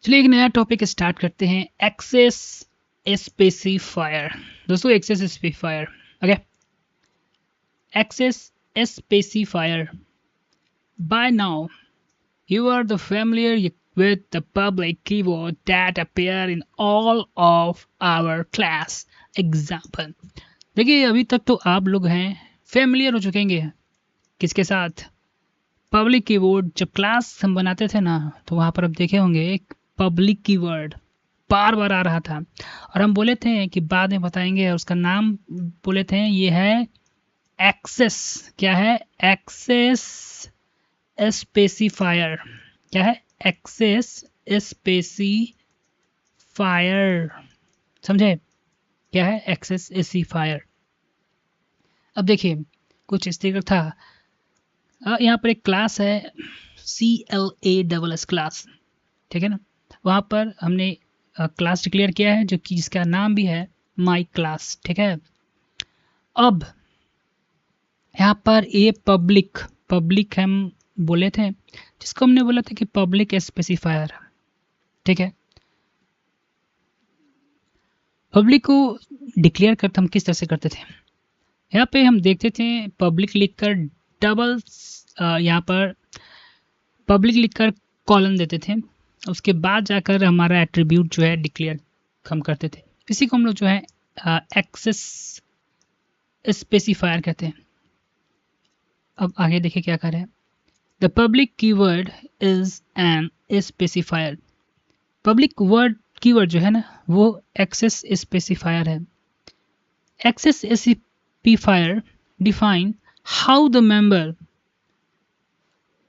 चलिए एक नया टॉपिक स्टार्ट करते हैं, एक्सेस स्पेसिफायर। दोस्तों access specifier, okay, access specifier. By now you are the familiar with the public keyword that appear in all of our class example। देखिए अभी तक तो आप लोग हैं फेमिलियर हो चुकेंगे किसके साथ, पब्लिक कीवर्ड। जब क्लास हम बनाते थे ना तो वहां पर आप देखे होंगे एक पब्लिक कीवर्ड बार बार आ रहा था और हम बोले थे कि बाद में बताएंगे, और उसका नाम बोले थे ये है एक्सेस। क्या है? Access specifier. क्या है? Access specifier. समझे? क्या है एक्सेस स्पेसिफायर? अब देखिए कुछ इस तरीके था। यहाँ पर एक क्लास है CLASS क्लास, ठीक है ना। वहाँ पर हमने क्लास डिक्लेयर किया है जो कि जिसका नाम भी है माई क्लास, ठीक है। अब यहाँ पर ये पब्लिक हम बोले थे, जिसको हमने बोला था कि पब्लिक स्पेसिफायर, ठीक है। पब्लिक को डिक्लेयर करते हम किस तरह से करते थे, यहाँ पे हम देखते थे पब्लिक लिखकर डबल, यहाँ पर पब्लिक लिखकर कॉलन देते थे, उसके बाद जाकर हमारा एट्रीब्यूट जो है डिक्लेयर हम करते थे। इसी को हम लोग जो है एक्सेस स्पेसिफायर कहते हैं। अब आगे देखिए क्या करें। The public keyword is an specifier. Public word keyword जो है ना वो एक्सेस स्पेसिफायर है। Access specifier define how the member,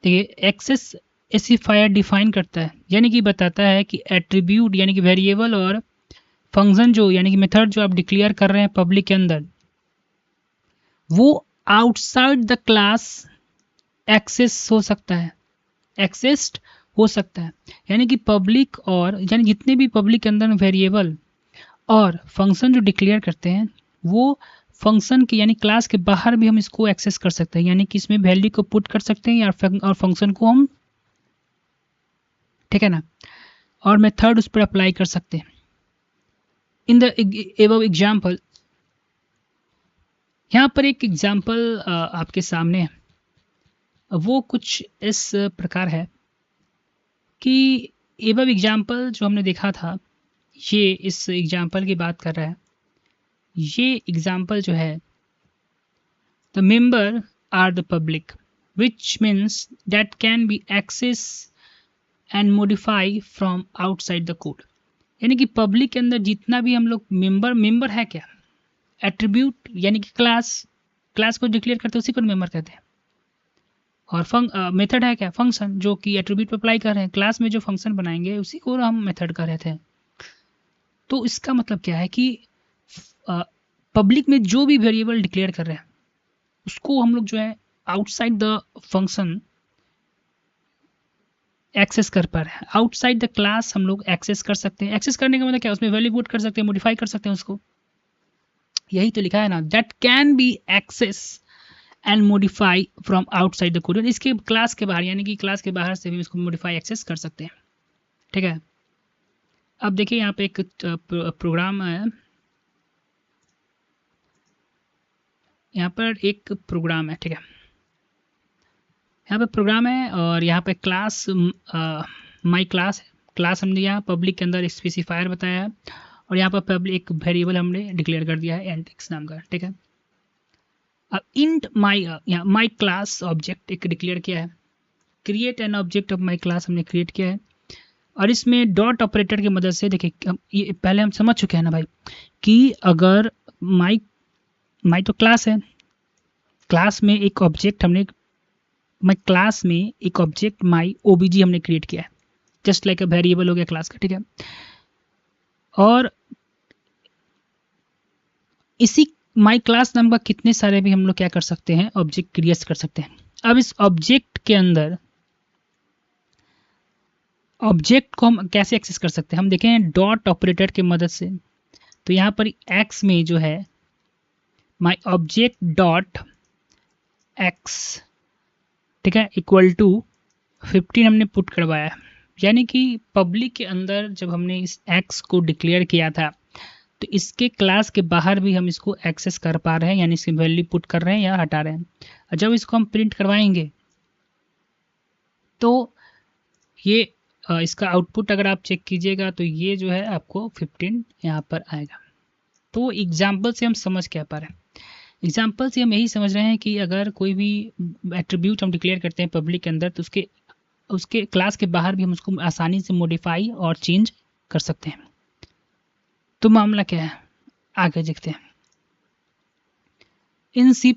देखिए एक्सेस स्पेसिफायर डिफाइन करता है यानी कि बताता है कि एट्रीब्यूट यानी कि वेरिएबल और फंक्शन जो यानी कि मेथड जो आप डिक्लेयर कर रहे हैं पब्लिक के अंदर, वो आउटसाइड द क्लास एक्सेस हो सकता है, एक्सेस्ड हो सकता है। यानी कि पब्लिक और यानी जितने भी पब्लिक के अंदर वेरिएबल और फंक्शन जो डिक्लेयर करते हैं वो फंक्शन के यानी क्लास के बाहर भी हम इसको एक्सेस कर सकते हैं, यानी कि इसमें वैल्यू को पुट कर सकते हैं या और फंक्शन को हम, ठीक है ना, और मेथड उस पर अप्लाई कर सकते हैं। इन द एबव एग्जाम्पल, यहाँ पर एक एग्जाम्पल आपके सामने है, वो कुछ इस प्रकार है कि एबव एग्जाम्पल जो हमने देखा था, ये इस एग्जाम्पल की बात कर रहा है। ये एग्जाम्पल जो है the member are the public which means that can be access and modify from outside the code. यानी कि पब्लिक के अंदर जितना भी हम लोग मेंबर है क्या, एट्रीब्यूट यानी कि क्लास को डिक्लेयर करते हैं उसी को मेंबर कहते हैं। और मेथड है क्या, फंक्शन, जो कि एट्रीब्यूट पे अप्लाई कर रहे हैं। क्लास में जो फंक्शन बनाएंगे उसी को हम मेथड कर रहे थे। तो इसका मतलब क्या है कि पब्लिक में जो भी वेरिएबल डिक्लेयर कर रहे हैं उसको हम लोग जो है आउटसाइड द फंक्शन एक्सेस कर पा रहे हैं। आउटसाइड द क्लास हम लोग एक्सेस कर सकते हैं। एक्सेस करने का मतलब क्या, उसमें वैल्यू पुट कर सकते हैं, मॉडिफाई कर सकते हैं उसको। यही तो लिखा है ना, that can be access and modify from outside the code. इसके क्लास के बाहर यानी कि क्लास के बाहर से भी इसको मॉडिफाई एक्सेस कर सकते हैं, ठीक है। अब देखिए यहाँ पे एक प्रोग्राम है, यहाँ पर एक प्रोग्राम है, ठीक है। यहाँ पे प्रोग्राम है और यहाँ पे क्लास माई क्लास है। क्लास हमने यहाँ पब्लिक के अंदर स्पेसिफायर बताया है और यहाँ पर पब्लिक एक वेरिएबल हमने डिक्लेयर कर दिया है एंटिक्स नाम का, ठीक है। अब इंट माई, यहाँ माई क्लास ऑब्जेक्ट एक डिक्लेयर किया है। Create an object of my class हमने क्रिएट किया है और इसमें डॉट ऑपरेटर की मदद से, देखिए ये पहले हम समझ चुके हैं ना भाई कि अगर माई तो क्लास है, क्लास में एक ऑब्जेक्ट हमने, माई क्लास में एक ऑब्जेक्ट माई ओबीजी हमने क्रिएट किया है, जस्ट लाइक अ वेरिएबल हो गया क्लास का, ठीक है। और इसी माई क्लास नाम का कितने सारे भी हम लोग क्या कर सकते हैं, ऑब्जेक्ट क्रिएट कर सकते हैं। अब इस ऑब्जेक्ट के अंदर ऑब्जेक्ट को हम कैसे एक्सेस कर सकते हैं, हम देखें डॉट ऑपरेटर की मदद से। तो यहाँ पर एक्स में जो है माई ऑब्जेक्ट डॉट एक्स, ठीक है, इक्वल टू 15 हमने पुट करवाया है। यानी कि पब्लिक के अंदर जब हमने इस एक्स को डिक्लेयर किया था तो इसके क्लास के बाहर भी हम इसको एक्सेस कर पा रहे हैं, यानी इसकी वैल्यू पुट कर रहे हैं या हटा रहे हैं। और जब इसको हम प्रिंट करवाएंगे तो ये इसका आउटपुट अगर आप चेक कीजिएगा तो ये जो है आपको 15 यहाँ पर आएगा। तो एग्जाम्पल से हम समझ क्या पा रहे हैं, एग्जाम्पल से हम यही समझ रहे हैं कि अगर कोई भी एट्रीब्यूट हम डिक्लेयर करते हैं पब्लिक के अंदर तो उसके क्लास के बाहर भी हम उसको आसानी से मॉडिफाई और चेंज कर सकते हैं। तो मामला क्या है, आगे देखते हैं। In C++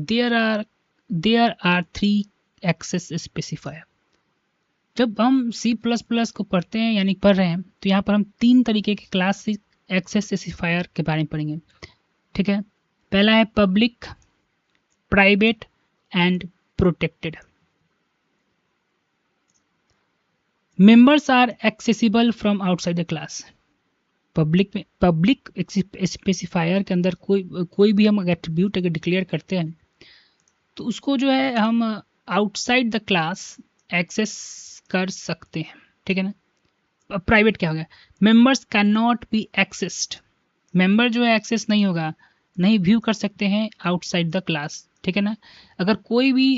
there are 3 access specifier. जब हम C++ को पढ़ते हैं यानी पढ़ रहे हैं तो यहाँ पर हम 3 तरीके के क्लास एक्सेस स्पेसिफायर के बारे में पढ़ेंगे, ठीक है। पहला है public, private and protected. Members are accessible from outside the class. Public specifier के अंदर कोई भी हम एट्रीब्यूट अगर डिक्लेयर करते हैं तो उसको जो है हम आउटसाइड द क्लास एक्सेस कर सकते हैं, ठीक है ना। प्राइवेट क्या हो गया, members can not be accessed. Member जो है एक्सेस नहीं होगा, नहीं व्यू कर सकते हैं आउटसाइड द क्लास, ठीक है ना। अगर कोई भी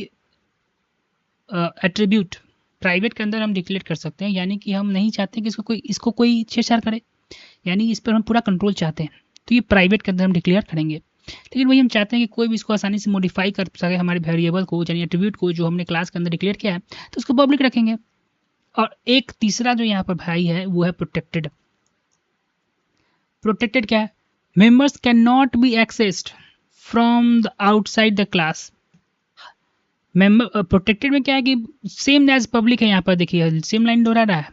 एट्रीब्यूट प्राइवेट के अंदर हम डिक्लेयर कर सकते हैं, यानी कि हम नहीं चाहते कि इसको कोई छेड़छाड़ करे, यानी इस पर हम पूरा कंट्रोल चाहते हैं, तो ये प्राइवेट के अंदर हम डिक्लेयर करेंगे। लेकिन वही हम चाहते हैं कि कोई भी इसको आसानी से मॉडिफाई कर सके, हमारे वेरिएबल को यानी एट्रीब्यूट को जो हमने क्लास के अंदर डिक्लेयर किया है तो उसको पब्लिक रखेंगे। और एक तीसरा जो यहाँ पर भाई है वो है प्रोटेक्टेड। प्रोटेक्टेड क्या है, members can not be accessed from the outside the class. Member protected में क्या है कि सेम एज पब्लिक है, यहाँ पर देखिए सेम लाइन दोहरा रहा है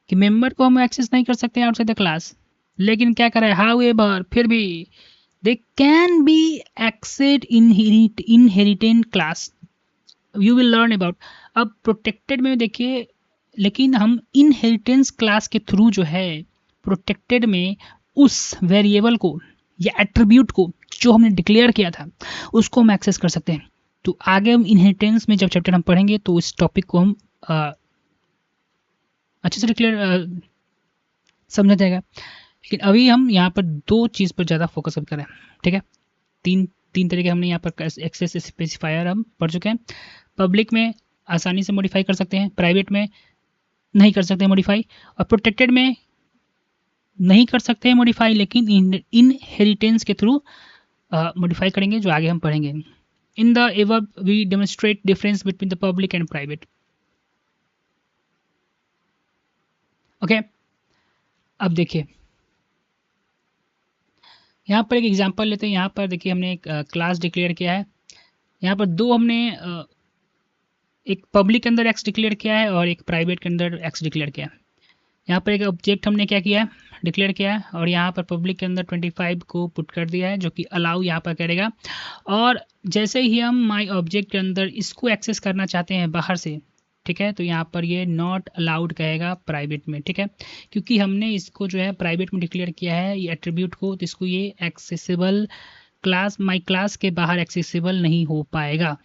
कि मेंबर को हम एक्सेस नहीं कर सकते आउटसाइड द क्लास, लेकिन क्या कर रहा है, हाउएवर फिर भी they can be accessed inherent class, you will learn about. अब प्रोटेक्टेड में देखिए, लेकिन हम इनहेरिटेंस क्लास के थ्रू जो है प्रोटेक्टेड में उस वेरिएबल को या एट्रीब्यूट को जो हमने डिक्लेयर किया था उसको हम एक्सेस कर सकते हैं। तो आगे हम इनहेरिटेंस में जब चैप्टर हम पढ़ेंगे तो इस टॉपिक को हम अच्छे से डिक्लेयर समझा जाएगा। लेकिन अभी हम यहाँ पर 2 चीज़ पर ज़्यादा फोकस करें, ठीक है। तीन तरीके हमने यहाँ पर एक्सेस स्पेसिफायर हम पढ़ चुके हैं। पब्लिक में आसानी से मॉडिफाई कर सकते हैं, प्राइवेट में नहीं कर सकते मॉडिफाई, और प्रोटेक्टेड में नहीं कर सकते हैं मॉडिफाई लेकिन इनहेरिटेंस के थ्रू मॉडिफाई करेंगे, जो आगे हम पढ़ेंगे। In the above we demonstrate difference between the public and private. Okay, अब देखिए यहाँ पर एक एग्जांपल लेते हैं। यहाँ पर देखिए हमने एक क्लास डिक्लेयर किया है, यहाँ पर 2 हमने एक पब्लिक के अंदर एक्स डिक्लेयर किया है और एक प्राइवेट के अंदर एक्स डिक्लेयर किया है। यहाँ पर एक ऑब्जेक्ट हमने क्या किया है, डिक्लेयर किया है, और यहाँ पर पब्लिक के अंदर 25 को पुट कर दिया है जो कि अलाउ यहाँ पर करेगा। और जैसे ही हम माई ऑब्जेक्ट के अंदर इसको एक्सेस करना चाहते हैं बाहर से, ठीक है, तो यहाँ पर ये नॉट अलाउड कहेगा प्राइवेट में, ठीक है, क्योंकि हमने इसको जो है प्राइवेट में डिक्लेयर किया है ये एट्रीब्यूट को, तो इसको ये एक्सेसिबल क्लास माई क्लास के बाहर एक्सेसिबल नहीं हो पाएगा।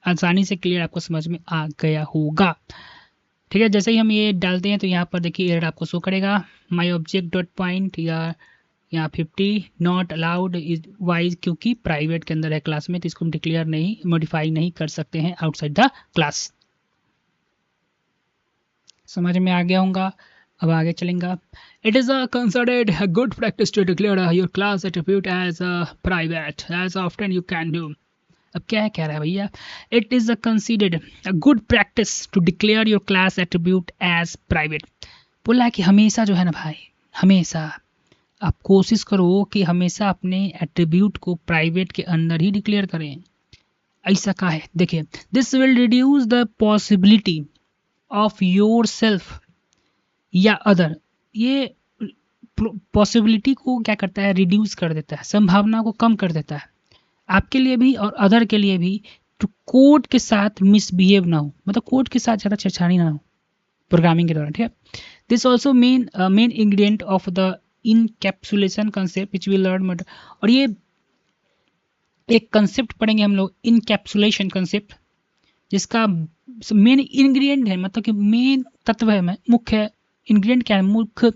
आसानी से क्लियर आपको समझ में आ गया होगा, ठीक है। जैसे ही हम ये डालते हैं तो यहाँ पर देखिए एरर आपको शो करेगा, माई ऑब्जेक्ट डॉट पॉइंट या यहाँ 50 नॉट अलाउड इज वाइज, क्योंकि प्राइवेट के अंदर है क्लास में, तो इसको हम डिक्लेयर नहीं मॉडिफाई नहीं कर सकते हैं आउटसाइड द क्लास। समझ में आ गया होगा, अब आगे चलेंगे। It is considered a good practice to declare your class attribute as private as often you can do. अब क्या कह रहा है भैया, it is considered a good practice to declare your class attribute as private. बोला है कि हमेशा जो है ना भाई, हमेशा आप कोशिश करो कि हमेशा अपने एट्रीब्यूट को प्राइवेट के अंदर ही डिक्लेयर करें। ऐसा का है, देखिए, this will reduce the possibility of your self या अदर। ये पॉसिबिलिटी को क्या करता है, रिड्यूस कर देता है, संभावना को कम कर देता है आपके लिए भी और अदर के लिए भी, तो कोड के साथ मिसबिहेव ना हो, मतलब कोड के साथ ज़्यादा छेड़छाड़ी ना हो प्रोग्रामिंग के दौरान, ठीक है। This also main ingredient of the encapsulation concept which we learn. और ये एक कंसेप्ट पढ़ेंगे हम लोग, इनकैप्सुलेशन कंसेप्ट, जिसका मेन इंग्रेडिएंट है, मतलब कि मेन तत्व है, मुख्य इंग्रेडिएंट क्या है, मुख्य